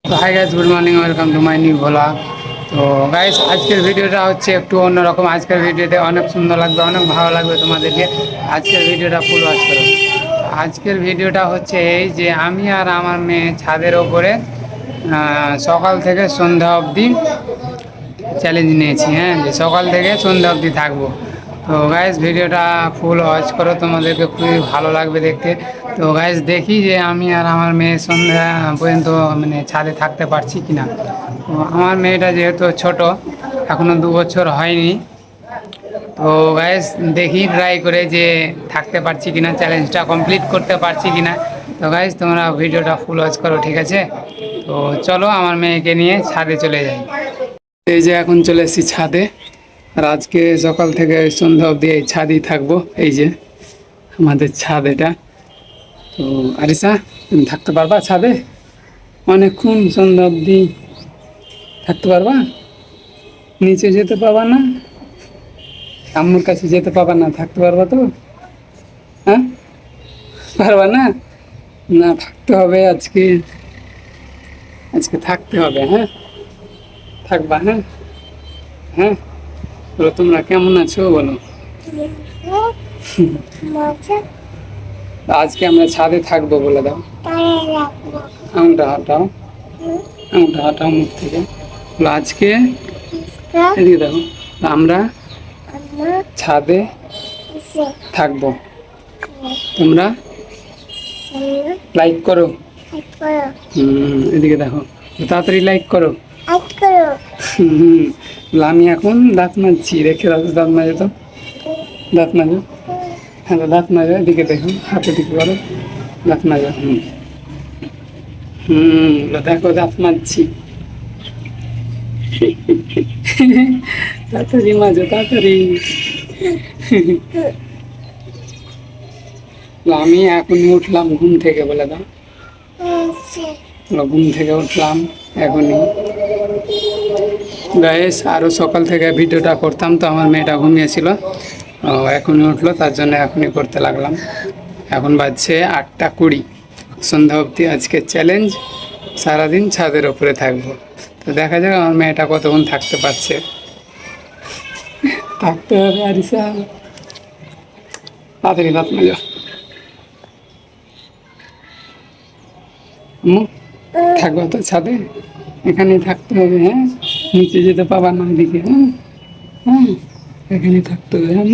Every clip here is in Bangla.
তো hi guys, good morning, welcome to my new vlog. তো গাইস, আজকের ভিডিওটা হচ্ছে একটু অন্যরকম। আজকের ভিডিওতে অনেক সুন্দর লাগবে, অনেক ভালো লাগবে তোমাদেরকে। আজকের ভিডিওটা ফুল ওয়াচ করো। আজকের ভিডিওটা হচ্ছে এই যে আমি আর আমার মেয়ে ছাদের ওপরে সকাল থেকে সন্ধ্যা অবধি চ্যালেঞ্জ নিয়েছি। হ্যাঁ, যে সকাল থেকে সন্ধ্যা অবধি থাকবো। তো গাইস, ভিডিওটা ফুল ওয়াচ করো, তোমাদেরকে খুবই ভালো লাগবে দেখতে। তো গাইস, দেখি যে আমি আর আমার মেয়ে সন্ধ্যা পর্যন্ত মানে ছাদে থাকতে পারছি কি না। তো আমার মেয়েটা যেহেতু ছোট, এখনও 2 বছর হয়নি। তো গাইস, দেখি ট্রাই করে যে থাকতে পারছি কিনা, চ্যালেঞ্জটা কমপ্লিট করতে পারছি কিনা। তো গাইস, তোমরা ভিডিওটা ফুল ওয়াচ করো, ঠিক আছে? তো চলো আমার মেয়েকে নিয়ে ছাদে চলে যাই। এই যে এখন চলে এসেছি ছাদে, আর আজকে সকাল থেকে সন্ধ্যা অবধি এই ছাদেই থাকবো। এই যে আমাদের ছাদ এটা। তো আরিসা, তুমি থাকতে পারবা ছাদে? অনেকক্ষণ সন্ধ্যা অবধি থাকতে পারবা? নিচে যেতে পারবা না? আম্মুর কাছে যেতে পারবা না? থাকতে পারবা তো? হ্যাঁ, পারবা না? না, থাকতে হবে আজকে। আজকে থাকতে হবে। হ্যাঁ, থাকবা? হ্যাঁ হ্যাঁ। বলো, তোমরা কেমন আছো বলো। আজকে আমরা ছাদে থাকবো বলে দাও। আঙুলটা হাঁটাও, আঙুলটা হাঁটাও মুখ থেকে। বলো আজকে, এদিকে দেখো, আমরা ছাদে থাকবো। তোমরা লাইক করো। এদিকে দেখো, তাড়াতাড়ি লাইক করো। আমি এখন দাঁত মাজছি, রেখে দাও, দাঁত মাজো তো, দাঁত মাজো। হ্যাঁ, দাঁত মাজো। এদিকে দেখো, হাতে দিকে করো, দাঁত মাজো। দেখো, দাঁত মাজছি। তাড়াতাড়ি মাজো, তাড়াতাড়ি। আমি এখনই উঠলাম ঘুম থেকে, বলে দাও। ঘুম থেকে উঠলাম এখনই। গাইস, আরও সকাল থেকে ভিডিওটা করতাম, তো আমার মেয়েটা ঘুমিয়েছিল, এখনই উঠলো, তার জন্য এখনই করতে লাগলাম। এখন বাজছে 8টা 20। সন্ধ্যা অবধি আজকে চ্যালেঞ্জ, সারাদিন ছাদের ওপরে থাকবো। তো দেখা যাক আমার মেয়েটা কতক্ষণ থাকতে পারছে। থাকতে হবে আরিসা, তাড়াতাড়ি দাঁত মাজো। থাকবো তো ছাদে, এখানেই থাকতে হবে। হ্যাঁ, নিচে যেতে পাবা না এদিকে। হ্যাঁ হ্যাঁ, এখানেই থাকতে হবে। হ্যাঁ,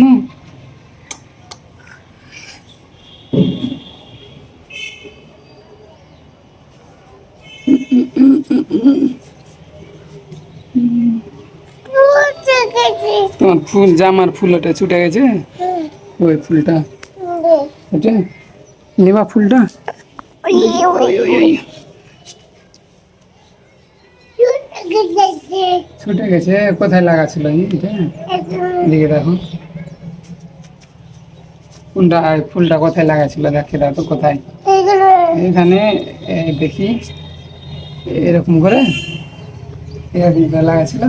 তোমার ফুল, জামার ফুল ওটা ছুটে গেছে। ওই ফুলটা, ওটা নেবা ফুলটা। ছুটে গেছে, কোথায় লাগাছিল এটা? এদিকে দেখো, কোনটা ফুলটা কোথায় লাগাছিল, দেখে দাও তো কোথায়। এখানে দেখি, এরকম করে এরকম করে লাগাছিল।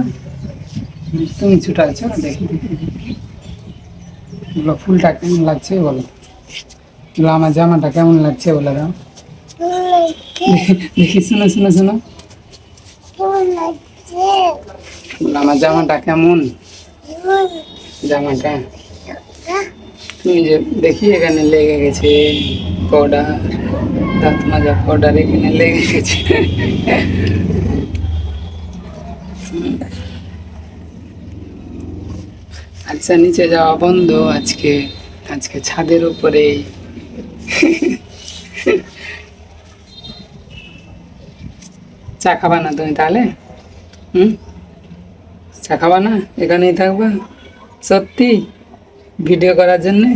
তুমি ছুটাচ্ছো, দেখি বলো ফুলটা কেমন লাগছে বলো। বলো আমার জামাটা কেমন লাগছে বলে দাও। দেখি, শোনো শোনো শোনো, বলো আমার জামাটা কেমন। জামাটা তুমি যে দেখি, এখানে লেগে গেছে পাউডার, দাঁত মাজা পাউডার এখানে লেগে গেছে। আচ্ছা, নিচে যাওয়া বন্ধ আজকে। আজকে ছাদের উপরে। চা খাবা না তুমি তাহলে? চা খাবা না? এখানেই থাকবা সত্যি ভিডিও করার জন্যে?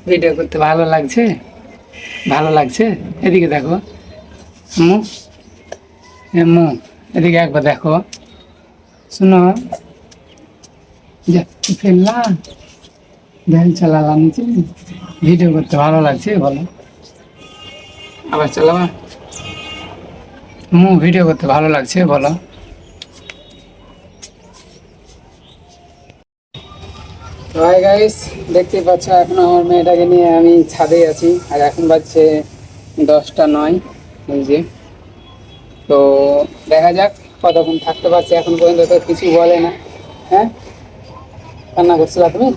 ভিডিও করতে ভালো লাগছে? ভালো লাগছে? এদিকে দেখো মু, এদিকে একবার দেখো। শোনো, ফেললাম, ভ্যান চালালাম নিচে, ভিডিও করতে ভালো লাগছে বলো। আবার চালাবা? ভিডিও করতে ভালো লাগছে বলো। তো হাই গাইস, দেখতেই পাচ্ছ এখন আমার মেয়েটাকে নিয়ে আমি ছাদে আছি, আর এখন বাজছে 10টা 9। এই যে তো দেখা যাক কতক্ষণ থাকতে পারছি, এখন পর্যন্ত তো কিছু বলে না। হ্যাঁ, কান্না করছিলা তুমি?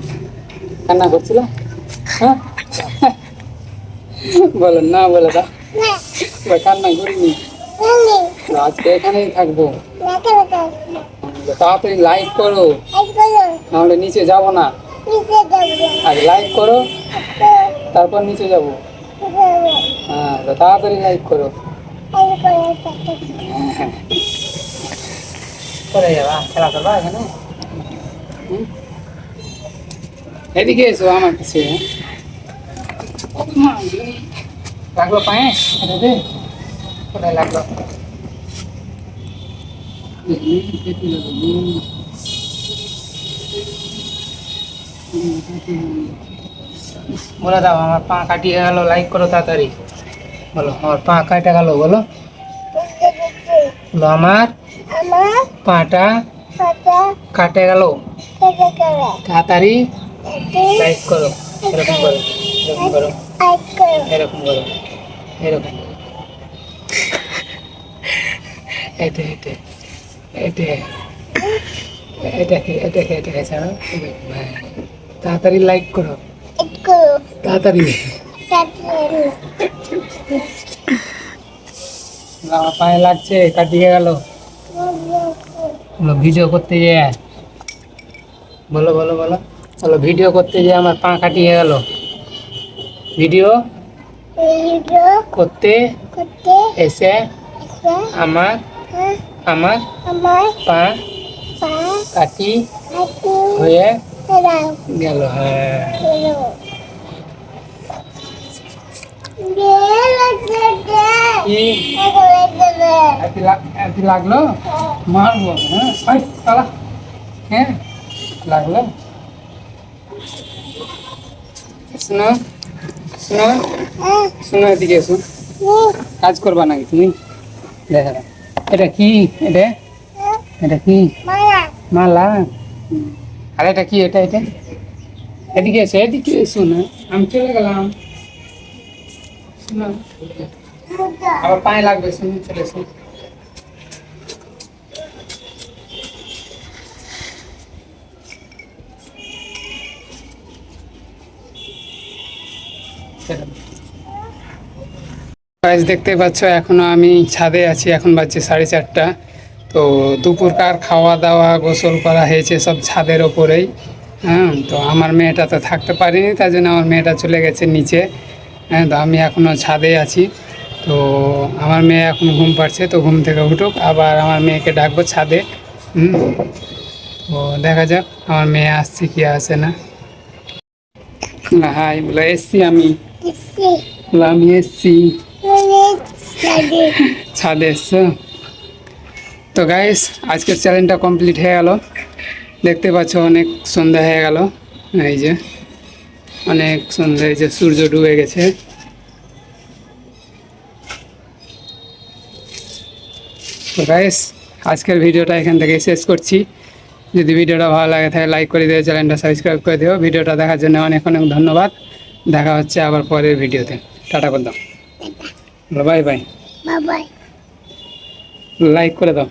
কান্না করছিলা? হ্যাঁ বলো না, বলে দাও। কান্না করিনি, আজকে এখানেই থাকবো। তাড়াতাড়ি লাইক করো, নাহলে নিচে যাব না। আগে লাইক করো, তারপর নিচে যাব। হ্যাঁ, তো তাড়াতাড়ি লাইক করো। করে যাবা খেলা করবা এখানে? এদিকে এসো আমার কাছে। লাগলো পায়ে? কোথায় লাগলো? বলে দাও, আমার পা কাটিয়ে গেল, লাইক করো তাড়াতাড়ি। বলো, আমার পা কাটা গেল, বলো। বলো, আমার পাটা কাটে গেল, তাড়াতাড়ি লাইক করো। এরকম করো, এরকম করো, এরকম করো, এরকম। এতে এতে এতে এটাকে এটাকে এটাকে ছাড়ো। তাড়াতাড়ি লাইক করো, তাড়াতাড়ি। আমার পায়ে লাগছে, কাটিয়ে গেল। বলো, ভিডিও করতে যেয়ে, বলো বলো বলো, চলো ভিডিও করতে যেয়ে আমার পা কাটিয়ে গেল। ভিডিও করতে এসে আমার আমার পা কাটি হয়ে গেল। হ্যাঁ, লাগলো, মারবো। হ্যাঁ, হ্যাঁ লাগলো। শোনো শোনো শোনো, এদিকে এসো। কাজ করবা নাকি তুমি? দেখা, এটা কি? এটা এটা কি? মালা। আর এটা কি? এটা এটা এদিকে এসো, এদিকে এসো না, আমি চলে গেলাম। শোনো, আবার পায়ে লাগবে, শুনে চলে এসো। গাইস, দেখতে পাচ্ছ এখনো আমি ছাদে আছি, এখন বাজছে 4:30। তো দুপুরকার খাওয়া দাওয়া গোসল করা হয়েছে সব ছাদের ওপরেই। হ্যাঁ, তো আমার মেয়েটা তো থাকতে পারিনি, তার জন্য আমার মেয়েটা চলে গেছে নিচে। হ্যাঁ, তো আমি এখনও ছাদে আছি। তো আমার মেয়ে এখন ঘুম পাড়ছে, তো ঘুম থেকে উঠুক, আবার আমার মেয়েকে ডাকবো ছাদে। তো দেখা যাক আমার মেয়ে আসছে কি আসে না। হাই বলে, এসছি আমি। বলে, আমি এসছি ছাদে। এসছো? তো গাইস, আজকের চ্যালেঞ্জটা কমপ্লিট হয়ে গেল। দেখতে পাচ্ছ অনেক সন্ধ্যা হয়ে গেল, এই যে অনেক সন্ধ্যা, এই যে সূর্য ডুবে গেছে। তো গাইস, আজকের ভিডিওটা এখান থেকে শেষ করছি। যদি ভিডিওটা ভালো লাগে তাহলে লাইক করে দিও, চ্যানেলটা সাবস্ক্রাইব করে দিও। ভিডিওটা দেখার জন্য অনেক অনেক ধন্যবাদ। দেখা হচ্ছে আবার পরের ভিডিওতে। টাটা করে দাও, বাই বাই। লাইক করে দাও।